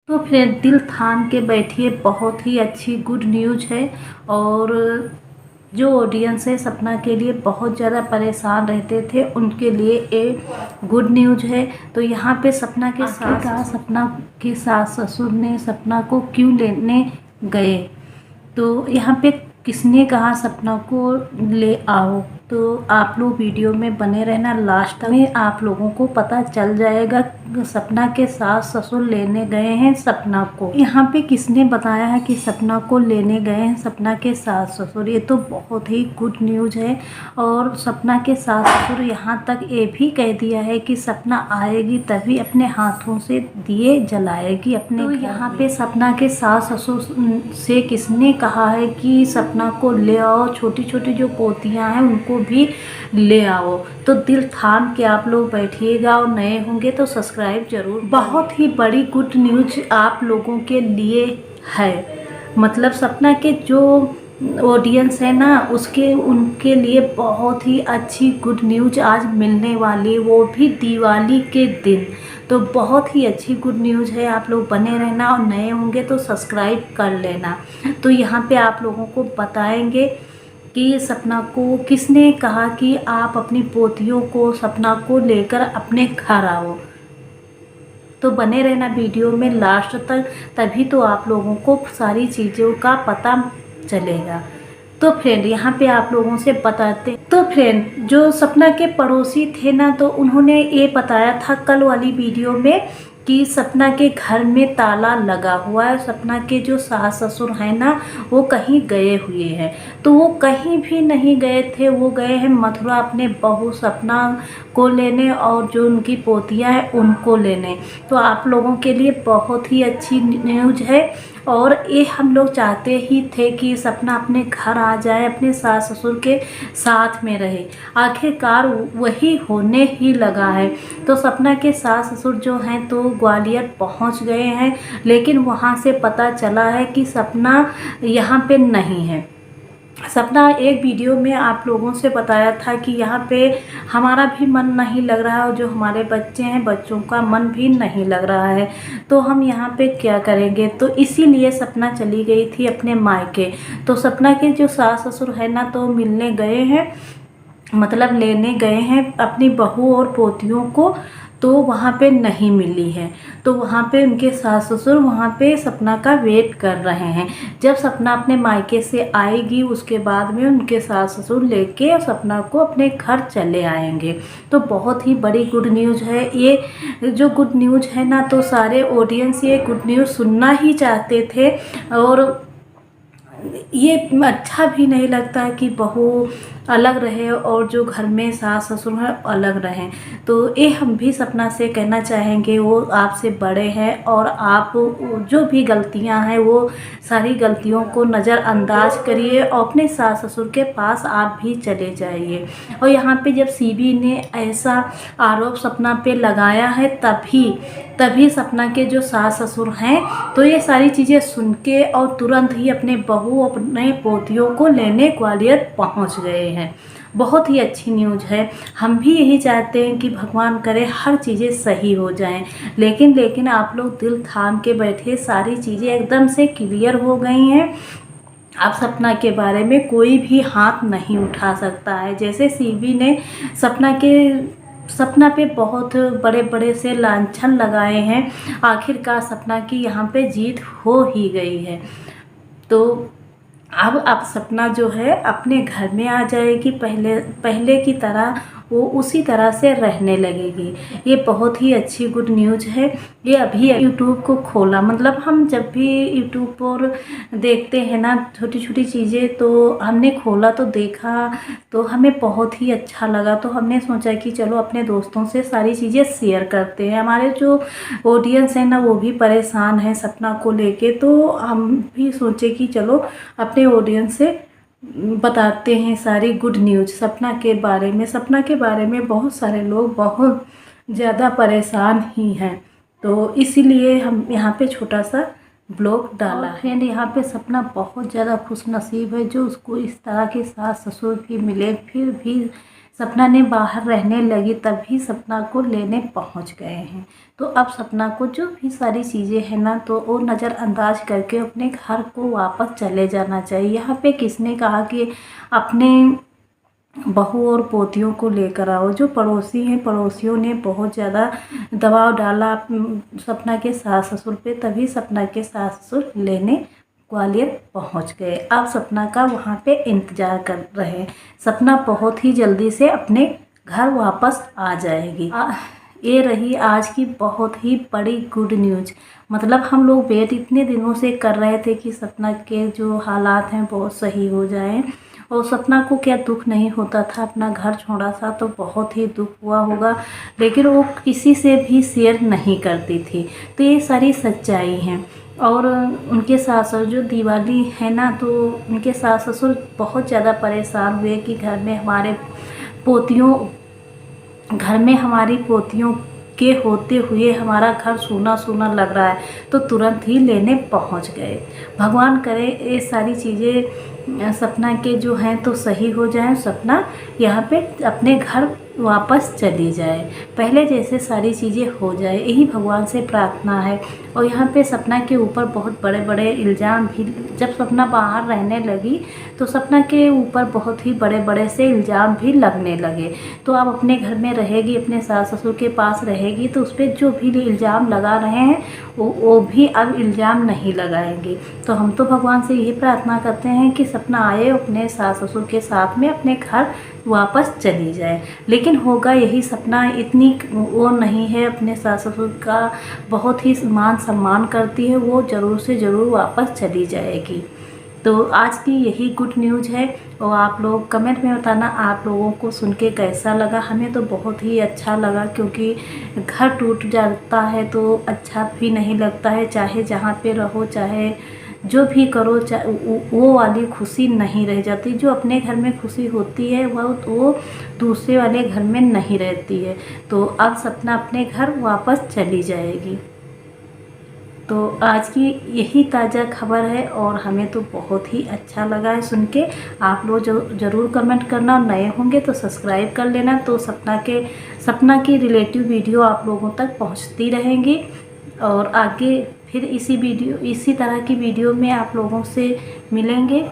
तो फिर दिल थाम के बैठिए, बहुत ही अच्छी गुड न्यूज है। और जो ऑडियंस है सपना के लिए बहुत ज़्यादा परेशान रहते थे, उनके लिए एक गुड न्यूज है। तो यहाँ पे सपना के सास ससुर ने सपना को क्यों लेने गए, तो यहाँ पे किसने कहा सपना को ले आओ, तो आप लोग वीडियो में बने रहना। लास्ट में आप लोगों को पता चल जाएगा सपना के सास ससुर लेने गए हैं सपना को। यहाँ पे किसने बताया है कि सपना को लेने गए हैं सपना के सास ससुर, ये तो बहुत ही गुड न्यूज है। और सपना के सास ससुर यहाँ तक ये भी कह दिया है कि सपना आएगी तभी अपने हाथों से दिए जलाएगी अपने। तो यहाँ पे सपना के सास ससुर से किसने कहा है कि सपना को ले आओ, छोटी छोटी जो पोतियाँ हैं उनको भी ले आओ। तो दिल थाम के आप लोग बैठिएगा, और नए होंगे तो सब्सक्राइब जरूर। बहुत ही बड़ी गुड न्यूज आप लोगों के लिए है, मतलब सपना के जो ऑडियंस है ना उनके लिए बहुत ही अच्छी गुड न्यूज आज मिलने वाली, वो भी दिवाली के दिन। तो बहुत ही अच्छी गुड न्यूज़ है, आप लोग बने रहना, और नए होंगे तो सब्सक्राइब कर लेना। तो यहाँ पे आप लोगों को बताएंगे कि सपना को किसने कहा कि आप अपनी पोतियों को सपना को लेकर अपने घर आओ। तो बने रहना वीडियो में लास्ट तक, तभी तो आप लोगों को सारी चीज़ों का पता चलेगा। तो फ्रेंड यहाँ पे आप लोगों से बताते, तो फ्रेंड जो सपना के पड़ोसी थे ना, तो उन्होंने ये बताया था कल वाली वीडियो में कि सपना के घर में ताला लगा हुआ है, सपना के जो सास ससुर हैं ना वो कहीं गए हुए हैं। तो वो कहीं भी नहीं गए थे, वो गए हैं मथुरा अपने बहू सपना को लेने और जो उनकी पोतियां हैं उनको लेने। तो आप लोगों के लिए बहुत ही अच्छी न्यूज है, और ये हम लोग चाहते ही थे कि सपना अपने घर आ जाए, अपने सास ससुर के साथ में रहे। आखिरकार वही होने ही लगा है। तो सपना के सास ससुर जो हैं तो ग्वालियर पहुंच गए हैं, लेकिन वहां से पता चला है कि सपना यहाँ पे नहीं है। सपना एक वीडियो में आप लोगों से बताया था कि यहाँ पे हमारा भी मन नहीं लग रहा है, और जो हमारे बच्चे हैं बच्चों का मन भी नहीं लग रहा है, तो हम यहाँ पे क्या करेंगे। तो इसीलिए सपना चली गई थी अपने मायके। तो सपना के जो सास ससुर है ना तो मिलने गए हैं, मतलब लेने गए हैं अपनी बहू और पोतियों को, तो वहाँ पे नहीं मिली है। तो वहाँ पे उनके सास ससुर वहाँ पे सपना का वेट कर रहे हैं। जब सपना अपने मायके से आएगी उसके बाद में उनके सास ससुर लेके सपना को अपने घर चले आएंगे। तो बहुत ही बड़ी गुड न्यूज़ है ये। जो गुड न्यूज़ है ना तो सारे ऑडियंस ये गुड न्यूज़ सुनना ही चाहते थे, और ये अच्छा भी नहीं लगता कि बहू अलग रहे और जो घर में सास ससुर हैं अलग रहें। तो ये हम भी सपना से कहना चाहेंगे, वो आपसे बड़े हैं और आप जो भी गलतियां हैं वो सारी गलतियों को नज़रअंदाज करिए और अपने सास ससुर के पास आप भी चले जाइए। और यहाँ पे जब सीबी ने ऐसा आरोप सपना पे लगाया है तभी सपना के जो सास ससुर हैं तो ये सारी चीज़ें सुन के और तुरंत ही अपने बहू अपने पोतियों को लेने ग्वालियर पहुंच गए हैं। बहुत ही अच्छी न्यूज़ है। हम भी यही चाहते हैं कि भगवान करे हर चीज़ें सही हो जाएं, लेकिन आप लोग दिल थाम के बैठे, सारी चीज़ें एकदम से क्लियर हो गई हैं। अब सपना के बारे में कोई भी हाथ नहीं उठा सकता है। जैसे सीबी ने सपना पे बहुत बड़े बड़े से लांछन लगाए हैं, आखिरकार सपना की यहाँ पे जीत हो ही गई है। तो अब सपना जो है अपने घर में आ जाएगी, पहले की तरह वो उसी तरह से रहने लगेगी। ये बहुत ही अच्छी गुड न्यूज़ है। ये अभी यूट्यूब को खोला, मतलब हम जब भी यूट्यूब पर देखते हैं ना छोटी छोटी चीज़ें, तो हमने खोला तो देखा तो हमें बहुत ही अच्छा लगा। तो हमने सोचा कि चलो अपने दोस्तों से सारी चीज़ें शेयर करते हैं। हमारे जो ऑडियंस है ना वो भी परेशान है सपना को लेके, तो हम भी सोचे कि चलो अपने ऑडियंस से बताते हैं सारी गुड न्यूज़ सपना के बारे में। सपना के बारे में बहुत सारे लोग बहुत ज़्यादा परेशान ही हैं, तो इसीलिए हम यहाँ पे छोटा सा ब्लॉग डाला है। यहाँ पे सपना बहुत ज़्यादा खुशनसीब है जो उसको इस तरह के सास ससुर की मिले। फिर भी सपना ने बाहर रहने लगी तभी सपना को लेने पहुँच गए हैं। तो अब सपना को जो भी सारी चीज़ें हैं ना तो वो नज़रअंदाज करके अपने घर को वापस चले जाना चाहिए। यहाँ पे किसने कहा कि अपने बहू और पोतियों को लेकर आओ। जो पड़ोसी हैं, पड़ोसियों ने बहुत ज़्यादा दबाव डाला सपना के सास ससुर पे, तभी सपना के सास ससुर लेने ग्वालियर पहुंच गए। अब सपना का वहाँ पे इंतज़ार कर रहे हैं। सपना बहुत ही जल्दी से अपने घर वापस आ जाएगी। ये रही आज की बहुत ही बड़ी गुड न्यूज़। मतलब हम लोग वेट इतने दिनों से कर रहे थे कि सपना के जो हालात हैं बहुत सही हो जाएं। और सपना को क्या दुख नहीं होता था, अपना घर छोड़ा था तो बहुत ही दुख हुआ होगा, लेकिन वो किसी से भी शेयर नहीं करती थी। तो ये सारी सच्चाई हैं। और उनके सास ससुर जो दिवाली है ना, तो उनके सास ससुर बहुत ज़्यादा परेशान हुए कि घर में हमारी पोतियों के होते हुए हमारा घर सूना सूना लग रहा है, तो तुरंत ही लेने पहुंच गए। भगवान करे ये सारी चीज़ें सपना के जो हैं तो सही हो जाएं, सपना यहाँ पे अपने घर वापस चली जाए, पहले जैसे सारी चीज़ें हो जाए, यही भगवान से प्रार्थना है। और यहाँ पे सपना के ऊपर बहुत बड़े बड़े इल्ज़ाम भी, जब सपना बाहर रहने लगी तो सपना के ऊपर बहुत ही बड़े बड़े से इल्ज़ाम भी लगने लगे। तो अब अपने घर में रहेगी, अपने सास ससुर के पास रहेगी, तो उस पर जो भी इल्ज़ाम लगा रहे हैं वो भी अब इल्ज़ाम नहीं लगाएंगे। तो हम तो भगवान से यही प्रार्थना करते हैं कि सपना आए, अपने सास ससुर के साथ में अपने घर वापस चली जाए। लेकिन होगा यही, सपना इतनी वो नहीं है, अपने सास ससुर का बहुत ही मान सम्मान करती है, वो ज़रूर से ज़रूर वापस चली जाएगी। तो आज की यही गुड न्यूज़ है। और आप लोग कमेंट में बताना आप लोगों को सुन के कैसा लगा। हमें तो बहुत ही अच्छा लगा, क्योंकि घर टूट जाता है तो अच्छा भी नहीं लगता है। चाहे जहाँ पे रहो, चाहे जो भी करो, वो वाली खुशी नहीं रह जाती। जो अपने घर में खुशी होती है वो दूसरे वाले घर में नहीं रहती है। तो अब सपना अपने घर वापस चली जाएगी। तो आज की यही ताज़ा खबर है और हमें तो बहुत ही अच्छा लगा है सुन के। आप लोग ज़रूर कमेंट करना, नए होंगे तो सब्सक्राइब कर लेना, तो सपना की रिलेटिव वीडियो आप लोगों तक पहुंचती रहेंगी। और आगे फिर इसी तरह की वीडियो में आप लोगों से मिलेंगे।